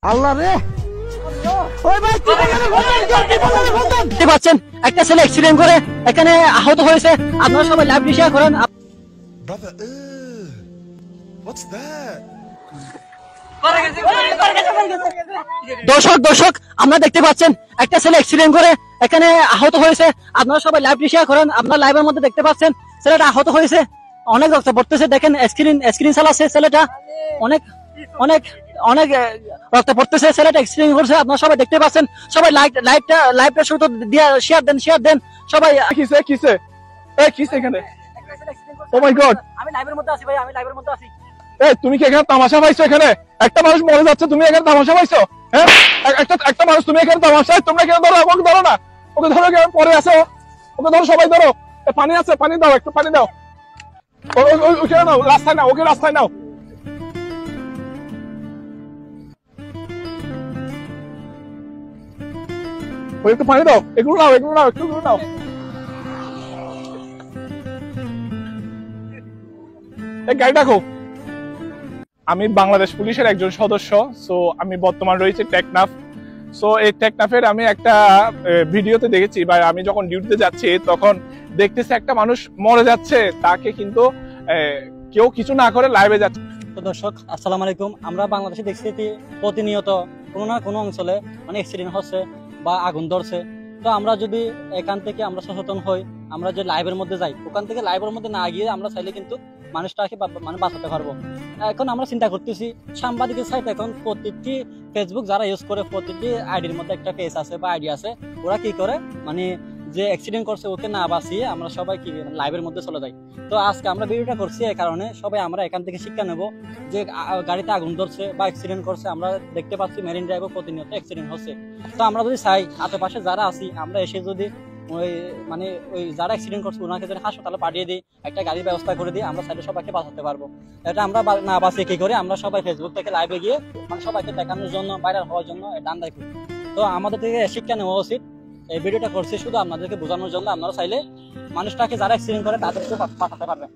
আল্লাহ রে ওই ভাই দেখতে পাচ্ছেন একটা ছেলে অ্যাক্সিডেন্ট করে এখানে আহত হয়েছে। আপনারা সবাই লাইভ শেয়ার করেন। Brother, what's that? দর্শক আমরা দেখতে পাচ্ছেন একটা ছেলে অ্যাক্সিডেন্ট করে এখানে আহত হয়েছে। আপনারা সবাই লাইভ শেয়ার করেন। আপনারা লাইভের মধ্যে দেখতে পাচ্ছেন ছেলেটা আহত হয়েছে, অনেক রক্ত পড়তেছে। দেখেন স্ক্রিন চালাচ্ছে ছেলেটা, অনেক অনেক অনেক রক্ত পড়তেছে। ছেলেটা অ্যাক্সিডেন্ট করছে, আপনারা সবাই দেখতে পাচ্ছেন। সবাই লাইভটা শুরু দিয়ে শেয়ার দেন সবাই। কিসে এখানে? ও মাই গড, আমি লাইভের মধ্যে আছি ভাই, আমি লাইভের মধ্যে আছি। এই তুমি কি এখানে তামাশা পাইছো? এখানে একটা মানুষ মরে যাচ্ছে, তুমি এখানে তামাশা পাইছো? হ্যাঁ, একটা মানুষ, তুমি এখানে তামাশা, তোমরা এখানে ধরো, আমাকে ধরো না, ওকে ধরো, পরে আছে, ওকে ধরো, সবাই ধরো। পানি আছে, পানি দাও, একটু পানি দাও। ওকে নাও, রাস্তায় নাও, ওকে রাস্তায় নাও। ওই একটু পানি দাও, এগুলো নাও, একটু নাও। এই গাড়ি রাখো। আমি বাংলাদেশ পুলিশের একজন সদস্য। সো আমি বর্তমান রয়েছে টেকনাফ। সো এই টেকনাফের আমি একটা ভিডিওতে দেখেছি, বা আমি যখন ডিউটিতে যাচ্ছি তখন দেখতেছি একটা মানুষ মরে যাচ্ছে, তাকে কিন্তু কেউ কিছু না করে লাইভে যাচ্ছে। তো দর্শক আসসালামু আলাইকুম। আমরা বাংলাদেশে দেখছি প্রতিনিয়ত কোনো না কোনো অঞ্চলে মানে অ্যাক্সিডেন্ট হচ্ছে বা আগুন ধরছে। তো আমরা যদি এখান থেকে আমরা সচেতন হই, আমরা যে লাইভের মধ্যে যাই, ওখান থেকে লাইভের মধ্যে না গিয়ে আমরা চাইলে কিন্তু মানুষটাকে মানে বাঁচাতে পারবো। এখন আমরা চিন্তা করতেছি সাংবাদিকের সাইট এখন প্রতিটি ফেসবুক যারা ইউজ করে প্রতিটি আইডির মধ্যে একটা পেজ আছে বা আইডি আছে, ওরা কি করে মানে যে অ্যাক্সিডেন্ট করছে ওকে না বাঁচিয়ে আমরা সবাই কি লাইভের মধ্যে চলে যাই। তো আজকে আমরা ভিডিওটা করছি এই কারণে সবাই আমরা এখান থেকে শিক্ষা নেব যে গাড়িতে আগুন ধরছে বা অ্যাক্সিডেন্ট করছে, আমরা দেখতে পাচ্ছি মেরিন ড্রাইভে প্রতিনিয়ত অ্যাক্সিডেন্ট হচ্ছে। তো আমরা যদি চাই আশেপাশে যারা আছি আমরা এসে যদি ওই যারা অ্যাক্সিডেন্ট করছে ওনাকে যদি হাসপাতালে পাঠিয়ে দিই, একটা গাড়ির ব্যবস্থা করে দিই, আমরা চাইলে সবাইকে বাঁচাতে পারবো। এটা আমরা না বাঁচিয়ে কি করে আমরা সবাই ফেসবুক থেকে লাইভে গিয়ে মানে সবাইকে দেখানোর জন্য, ভাইরাল হওয়ার জন্য ডান্ডাই করি। তো আমাদের থেকে শিক্ষা নেওয়া উচিত। এই ভিডিওটা করছি শুধু আপনাদেরকে বোঝানোর জন্য। আপনারা চাইলে মানুষটাকে যারা অ্যাক্সিডেন্ট করে তাদেরকেও বাঁচাতে পারবেন।